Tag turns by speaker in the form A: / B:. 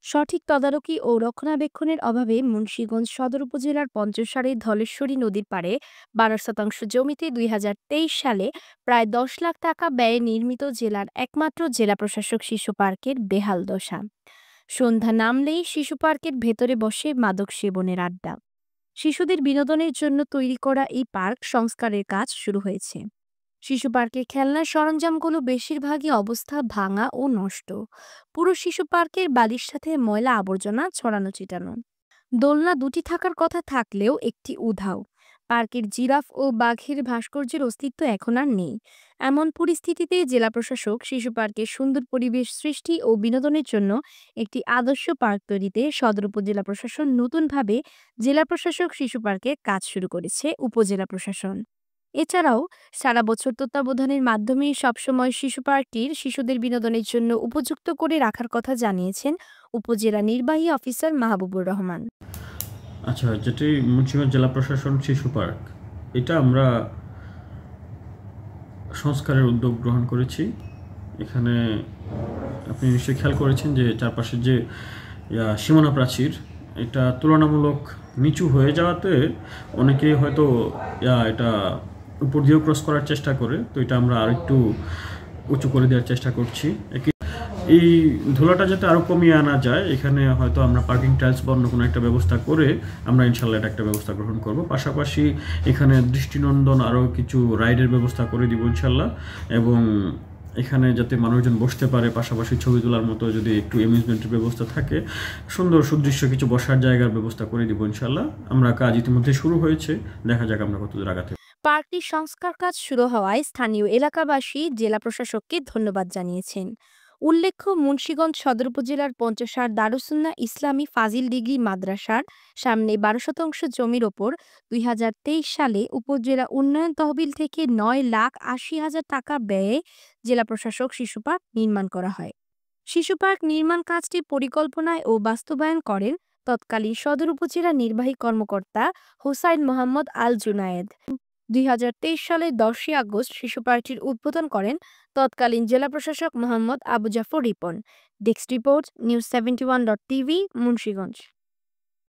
A: সঠিক তদারকি ও রক্ষণাবেক্ষণের অভাবে মুন্সিগঞ্জ সদর উপজেলার পঞ্চসারে ধলেশ্বরী নদীর পাড়ে ১২ শতাংশ জমিতে ২০২৩ সালে প্রায় ১০ লাখ টাকা ব্যয়ে নির্মিত জেলার একমাত্র জেলা প্রশাসক শিশু পার্কের বেহাল দশা। সন্ধ্যা নামলেই শিশু পার্কের ভেতরে বসে মাদক সেবনের আড্ডা। শিশুদের বিনোদনের জন্য তৈরি করা এই পার্ক সংস্কারের কাজ শুরু হয়েছে। শিশু পার্কের খেলনার সরঞ্জামগুলো বেশিরভাগই অবস্থা ভাঙা ও নষ্ট। পুরো শিশু পার্কের বালির সাথে ময়লা আবর্জনা ছড়ানো ছিটানো। দোলনা দুটি থাকার কথা থাকলেও একটি উধাও। পার্কের জিরাফ ও বাঘের ভাস্কর্যের অস্তিত্ব এখন আর নেই। এমন পরিস্থিতিতে জেলা প্রশাসক শিশু পার্কের সুন্দর পরিবেশ সৃষ্টি ও বিনোদনের জন্য একটি আদর্শ পার্ক তৈরিতে সদর উপজেলা প্রশাসন নতুনভাবে জেলা প্রশাসক শিশু পার্কের কাজ শুরু করেছে উপজেলা প্রশাসন। এছাড়াও সারা বছর তত্ত্বাবধানের মাধ্যমে সবসময় শিশু পার্কটির শিশুদের বিনোদনের জন্য উপযুক্ত করে রাখার কথা জানিয়েছেন উপজেলা নির্বাহী অফিসার মাহবুবুর রহমান।
B: আচ্ছা, যেটি মুন্সিগঞ্জ জেলা প্রশাসন শিশু পার্ক, এটা আমরা সংস্কারের উদ্যোগ গ্রহণ করেছি। এখানে আপনি নিশ্চয়ই খেয়াল করেছেন যে চারপাশে যে সীমানা প্রাচীর, এটা তুলনামূলক নিচু হয়ে যাওয়াতে অনেকেই হয়তো এটা উপর দিয়েও ক্রস করার চেষ্টা করে, তো এটা আমরা আরেকটু উঁচু করে দেওয়ার চেষ্টা করছি। এই ধুলাটা যাতে আরও কমিয়ে আনা যায়, এখানে হয়তো আমরা পার্কিং টাইলস বা অন্য কোনো একটা ব্যবস্থা করে আমরা ইনশাল্লাহ এটা একটা ব্যবস্থা গ্রহণ করব। পাশাপাশি এখানে দৃষ্টিনন্দন আরও কিছু রাইডের ব্যবস্থা করে দিব ইনশাল্লাহ, এবং এখানে যাতে মানুষজন বসতে পারে, পাশাপাশি ছবি তোলার মতো যদি একটু অ্যামিউজমেন্টের ব্যবস্থা থাকে, সুন্দর সুদৃশ্য কিছু বসার জায়গার ব্যবস্থা করে দিব ইনশাল্লাহ। আমরা কাজ ইতিমধ্যে শুরু হয়েছে, দেখা যাক আমরা কতদূর আগাতে।
A: পার্কটির সংস্কার কাজ শুরু হওয়ায় স্থানীয় এলাকাবাসী জেলা প্রশাসককে ধন্যবাদ জানিয়েছেন। উল্লেখ্য, মুন্সিগঞ্জ সদর উপজেলার পঞ্চসার দারুসুন্নাহ ইসলামী ফাজিল ডিগ্রি মাদ্রাসার সামনে ১২ শতাংশ জমির ওপর ২০২৩ সালে উপজেলা উন্নয়ন তহবিল থেকে ৯,৮০,০০০ টাকা ব্যয়ে জেলা প্রশাসক শিশু পার্ক নির্মাণ করা হয়। শিশু পার্ক নির্মাণ কাজটি পরিকল্পনায় ও বাস্তবায়ন করেন তৎকালীন সদর উপজেলা নির্বাহী কর্মকর্তা হোসাইন মোহাম্মদ আল জুনায়েদ। ২০২৩ সালের ১০ই আগস্ট শিশু পার্কটির উদ্বোধন করেন তৎকালীন জেলা প্রশাসক Mohammad Abu Jafar Ripon. Desk report, news 71.tv, Munshiganj.